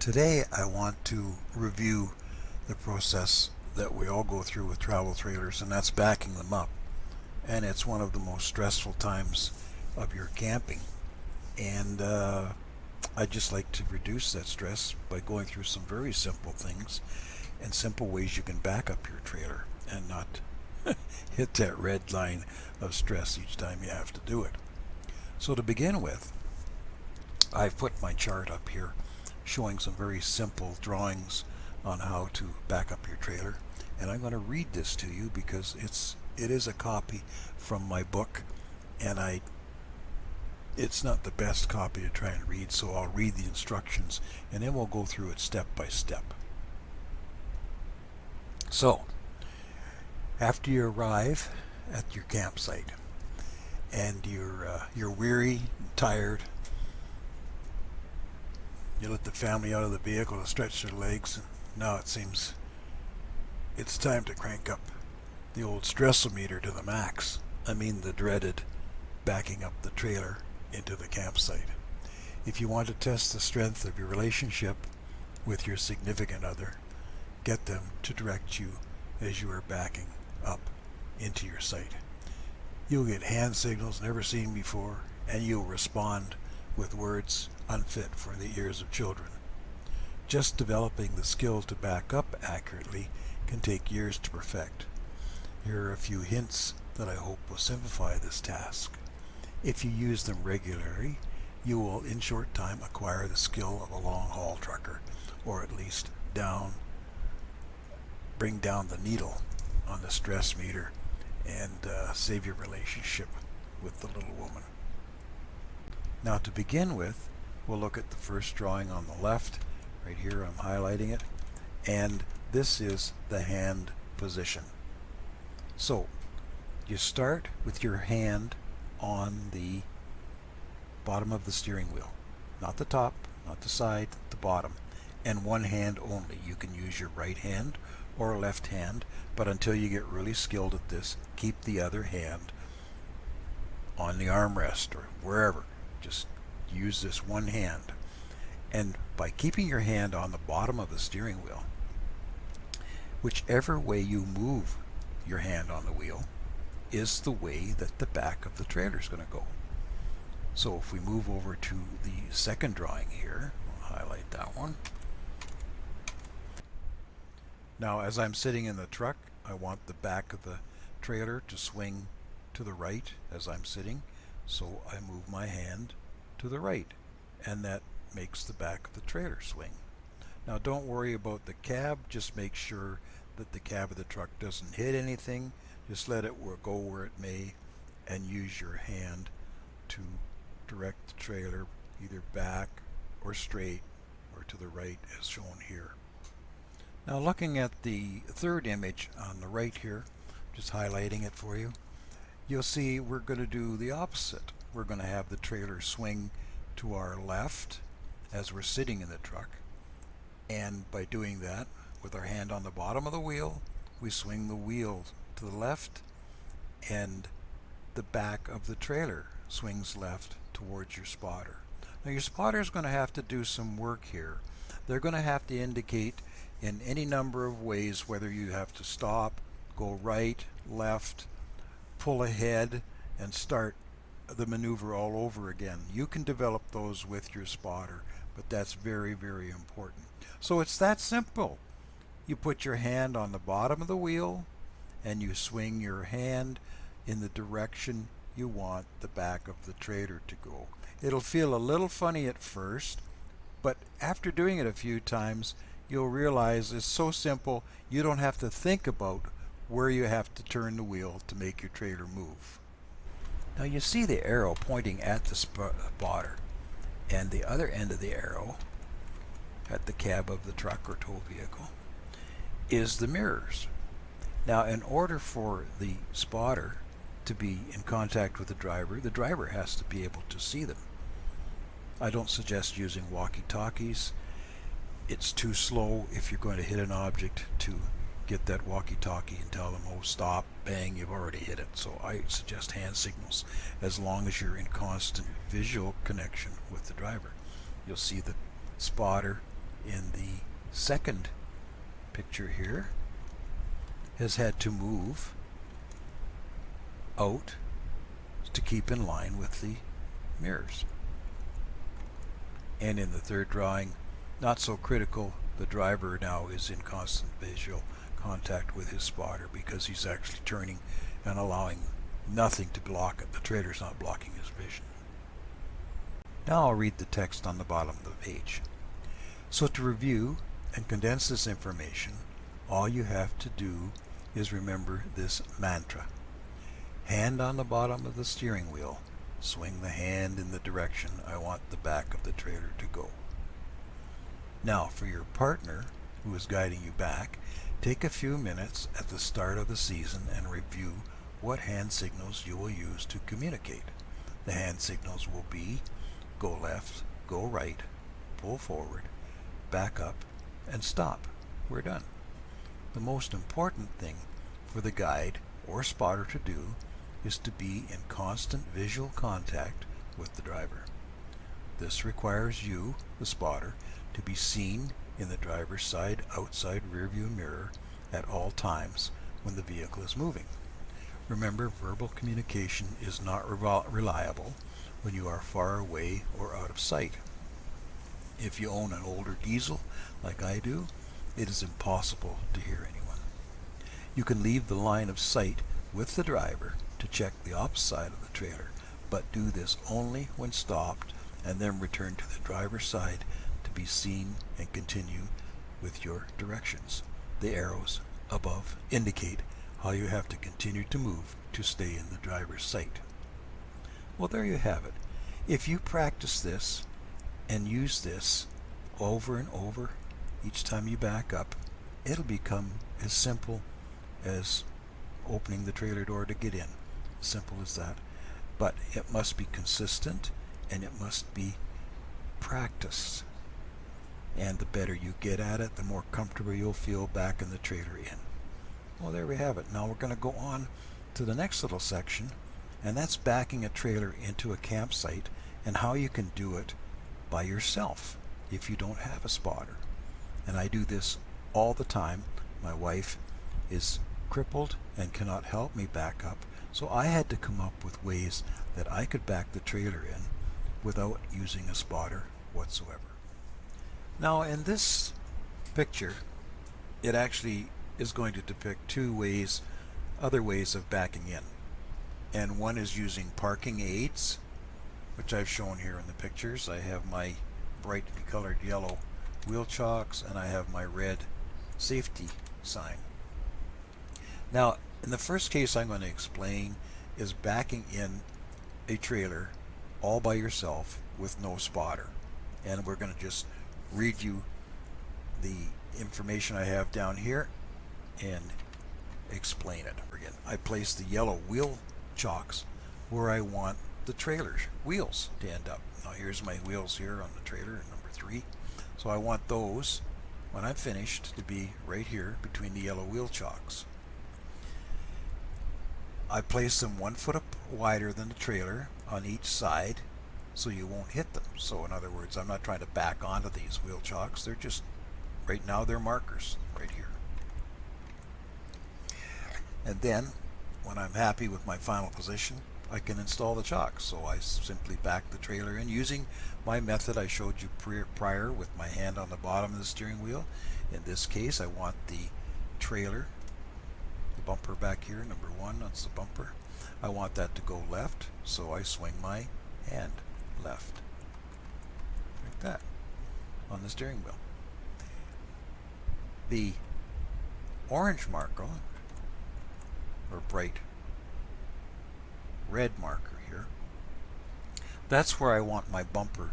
Today I want to review the process that we all go through with travel trailers, and that's backing them up. And it's one of the most stressful times of your camping. And I'd just like to reduce that stress by going through some very simple things and simple ways you can back up your trailer and not hit that red line of stress each time you have to do it. So to begin with, I've put my chart up here showing some very simple drawings on how to back up your trailer, and I'm going to read this to you because it is a copy from my book, and it's not the best copy to try and read, so I'll read the instructions and then we'll go through it step by step. So after you arrive at your campsite and you're weary and tired, you let the family out of the vehicle to stretch their legs, and now it seems it's time to crank up the old stressometer to the max. I mean the dreaded backing up the trailer into the campsite. If you want to test the strength of your relationship with your significant other, get them to direct you as you are backing up into your site. You'll get hand signals never seen before, and you'll respond with words unfit for the ears of children. Just developing the skill to back up accurately can take years to perfect. Here are a few hints that I hope will simplify this task. If you use them regularly, you will in short time acquire the skill of a long-haul trucker, or at least bring down the needle on the stress meter and save your relationship with the little woman. Now to begin with, we'll look at the first drawing on the left. Right here I'm highlighting it, and this is the hand position. So you start with your hand on the bottom of the steering wheel, not the top, not the side, the bottom, and one hand only. You can use your right hand or left hand, but until you get really skilled at this, keep the other hand on the armrest or wherever. Just use this one hand, and by keeping your hand on the bottom of the steering wheel, whichever way you move your hand on the wheel is the way that the back of the trailer is going to go. So if we move over to the second drawing here, we'll highlight that one. Now as I'm sitting in the truck, I want the back of the trailer to swing to the right as I'm sitting, so I move my hand to the right, and that makes the back of the trailer swing. Now don't worry about the cab, just make sure that the cab of the truck doesn't hit anything. Just let it go where it may, and use your hand to direct the trailer either back or straight or to the right as shown here. Now looking at the third image on the right here, just highlighting it for you, you'll see we're going to do the opposite. We're going to have the trailer swing to our left as we're sitting in the truck, and by doing that with our hand on the bottom of the wheel, we swing the wheel to the left, and the back of the trailer swings left towards your spotter. Now your spotter is going to have to do some work here. They're going to have to indicate in any number of ways whether you have to stop, go right, left, pull ahead, and start the maneuver all over again. You can develop those with your spotter, but that's very, very important. So it's that simple. You put your hand on the bottom of the wheel and you swing your hand in the direction you want the back of the trailer to go. It'll feel a little funny at first, but after doing it a few times, you'll realize it's so simple you don't have to think about where you have to turn the wheel to make your trailer move. Now you see the arrow pointing at the spotter, and the other end of the arrow at the cab of the truck or tow vehicle is the mirrors. Now in order for the spotter to be in contact with the driver has to be able to see them. I don't suggest using walkie-talkies. It's too slow if you're going to hit an object to get that walkie-talkie and tell them, oh stop, bang, you've already hit it. So I suggest hand signals as long as you're in constant visual connection with the driver. You'll see the spotter in the second picture here has had to move out to keep in line with the mirrors. And in the third drawing, not so critical, the driver now is in constant visual contact with his spotter because he's actually turning and allowing nothing to block it. The trailer's not blocking his vision. Now I'll read the text on the bottom of the page. So to review and condense this information, all you have to do is remember this mantra. Hand on the bottom of the steering wheel. Swing the hand in the direction I want the back of the trailer to go. Now for your partner who is guiding you back, take a few minutes at the start of the season and review what hand signals you will use to communicate. The hand signals will be go left, go right, pull forward, back up, and stop. We're done. The most important thing for the guide or spotter to do is to be in constant visual contact with the driver. This requires you, the spotter, to be seen in the driver's side outside rearview mirror at all times when the vehicle is moving. Remember, verbal communication is not reliable when you are far away or out of sight. If you own an older diesel, like I do, it is impossible to hear anyone. You can leave the line of sight with the driver to check the opposite side of the trailer, but do this only when stopped and then return to the driver's side to be seen and continue with your directions. The arrows above indicate how you have to continue to move to stay in the driver's sight. Well, there you have it. If you practice this and use this over and over each time you back up, it'll become as simple as opening the trailer door to get in. Simple as that. But it must be consistent and it must be practiced. And the better you get at it, the more comfortable you'll feel back in the trailer in. Well, there we have it. Now we're going to go on to the next little section, and that's backing a trailer into a campsite and how you can do it by yourself if you don't have a spotter. And I do this all the time. My wife is crippled and cannot help me back up, so I had to come up with ways that I could back the trailer in without using a spotter whatsoever. Now in this picture, it actually is going to depict other ways of backing in. And one is using parking aids, which I've shown here in the pictures. I have my brightly colored yellow wheel chocks and I have my red safety sign. Now, in the first case I'm going to explain is backing in a trailer all by yourself with no spotter. And we're going to just read you the information I have down here and explain it. Again, I place the yellow wheel chocks where I want the trailer's wheels to end up. Now here's my wheels here on the trailer, number 3. So I want those, when I'm finished, to be right here between the yellow wheel chocks. I place them 1 foot up wider than the trailer on each side so you won't hit them. So in other words, I'm not trying to back onto these wheel chocks. They're just, right now they're markers right here. And then when I'm happy with my final position, I can install the chocks. So I simply back the trailer in using my method I showed you prior with my hand on the bottom of the steering wheel. In this case, I want the trailer, the bumper back here, number 1, that's the bumper. I want that to go left, so I swing my hand left, like that, on the steering wheel. The orange marker, or bright red marker here, that's where I want my bumper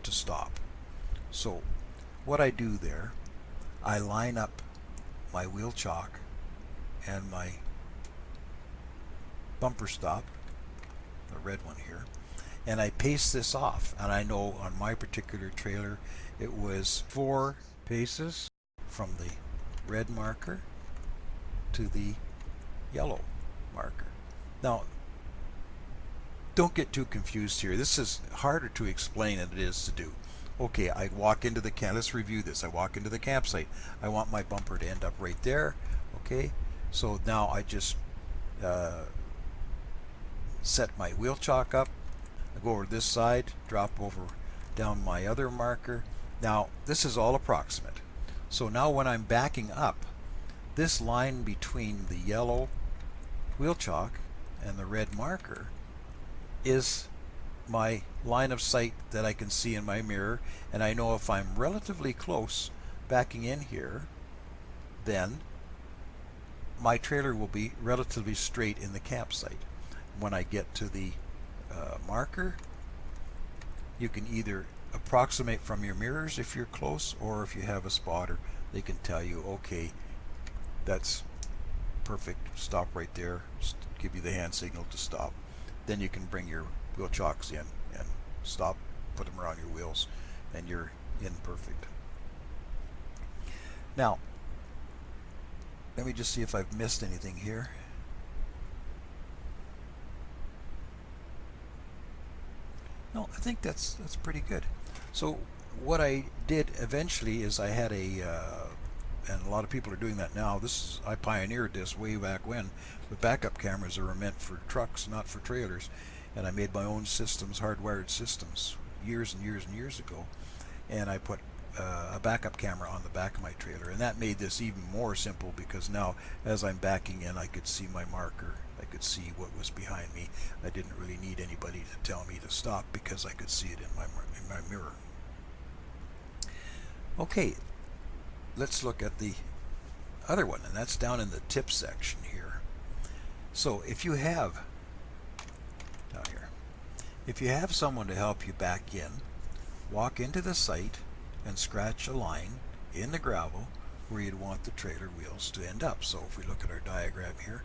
to stop. So what I do there, I line up my wheel chock and my bumper stop, the red one here, and I paste this off. And I know on my particular trailer it was 4 paces from the red marker to the yellow marker. Now don't get too confused here. This is harder to explain than it is to do. Okay, I walk into the camp. Let's review this. I walk into the campsite. I want my bumper to end up right there. Okay, so now I just uh, set my wheel chock up. I go over this side, drop over down my other marker. Now this is all approximate. So now when I'm backing up, this line between the yellow wheel chock and the red marker is my line of sight that I can see in my mirror, and I know if I'm relatively close backing in here, then my trailer will be relatively straight in the campsite. When I get to the marker, you can either approximate from your mirrors if you're close, or if you have a spotter, they can tell you, okay, that's perfect, stop right there, give you the hand signal to stop. Then you can bring your wheel chocks in and stop, put them around your wheels, and you're in perfect. Now, let me just see if I've missed anything here. No, I think that's pretty good. So what I did eventually is I had and a lot of people are doing that now. I pioneered this way back when, but backup cameras are meant for trucks, not for trailers. And I made my own systems, hardwired systems, years and years and years ago. And I put a backup camera on the back of my trailer, and that made this even more simple, because now as I'm backing in, I could see my marker, I could see what was behind me. I didn't really need anybody to tell me to stop, because I could see it in my mirror. Okay, let's look at the other one, and that's down in the tip section here. So if you have down here, if you have someone to help you back in, walk into the site and scratch a line in the gravel where you'd want the trailer wheels to end up. So if we look at our diagram here,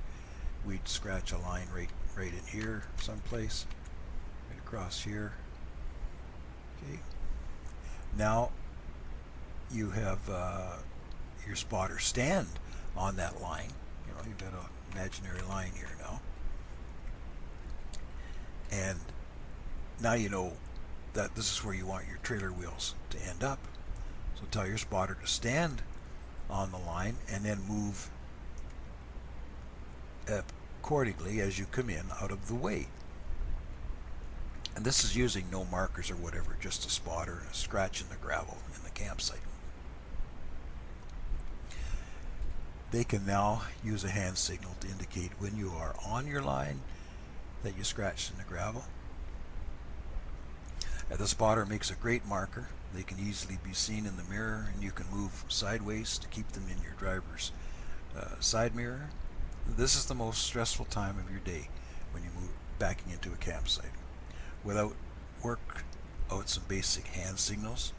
we'd scratch a line right in here someplace, right across here. Okay. Now you have your spotter stand on that line. You know, you've got an imaginary line here now. And now you know that this is where you want your trailer wheels to end up. So tell your spotter to stand on the line and then move accordingly as you come in out of the way. And this is using no markers or whatever, just a spotter and a scratch in the gravel in the campsite. They can now use a hand signal to indicate when you are on your line that you scratched in the gravel. The spotter makes a great marker. They can easily be seen in the mirror, and you can move sideways to keep them in your driver's side mirror. This is the most stressful time of your day when you move backing into a campsite. Work out some basic hand signals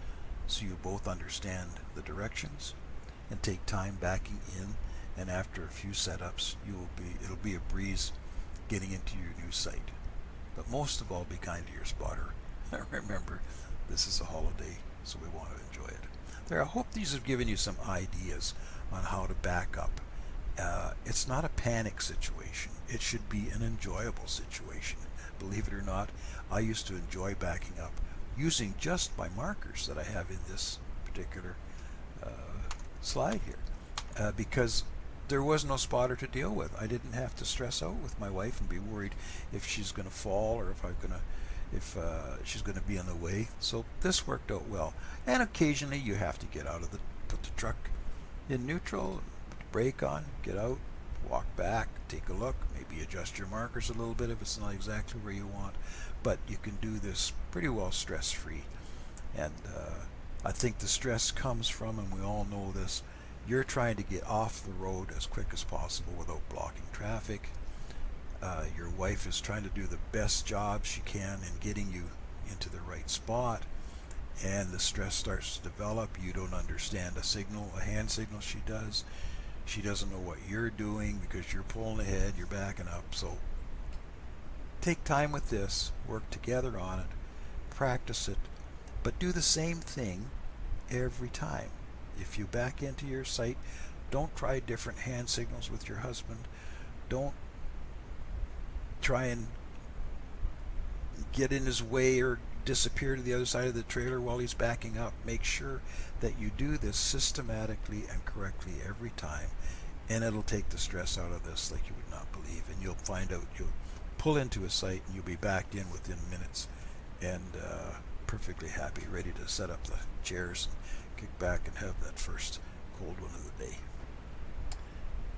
so you both understand the directions, and take time backing in, and after a few setups it'll be a breeze getting into your new site. But most of all, be kind to your spotter. Remember, this is a holiday, so we want to enjoy it. I hope these have given you some ideas on how to back up. It's not a panic situation. It should be an enjoyable situation. Believe it or not, I used to enjoy backing up using just my markers that I have in this particular slide here, because there was no spotter to deal with. I didn't have to stress out with my wife and be worried if she's going to fall, or if she's going to be in the way. So this worked out well. And occasionally you have to get out of put the truck in neutral, put the brake on, get out, walk back, take a look, maybe adjust your markers a little bit if it's not exactly where you want. But you can do this pretty well stress-free. And I think the stress comes from, and we all know this, you're trying to get off the road as quick as possible without blocking traffic. Your wife is trying to do the best job she can in getting you into the right spot, and the stress starts to develop. You don't understand a hand signal she does. She doesn't know what you're doing because you're pulling ahead, you're backing up. So take time with this, work together on it, practice it, but do the same thing every time. If you back into your site, don't try different hand signals with your husband. Don't try and get in his way or disappear to the other side of the trailer while he's backing up. Make sure that you do this systematically and correctly every time, and it'll take the stress out of this like you would not believe. And you'll find out, you'll pull into a site and you'll be backed in within minutes, and perfectly happy, ready to set up the chairs and kick back and have that first cold one of the day.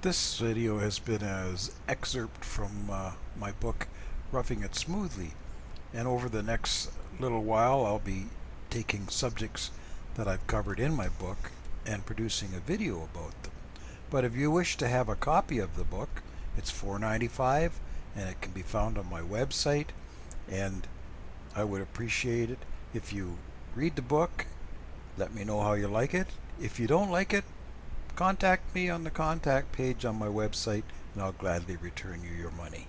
This video has been as excerpt from my book Roughing It Smoothly, and over the next little while I'll be taking subjects that I've covered in my book and producing a video about them. But if you wish to have a copy of the book, it's $4.95 and it can be found on my website, and I would appreciate it if you read the book, let me know how you like it. If you don't like it, contact me on the contact page on my website and I'll gladly return you your money.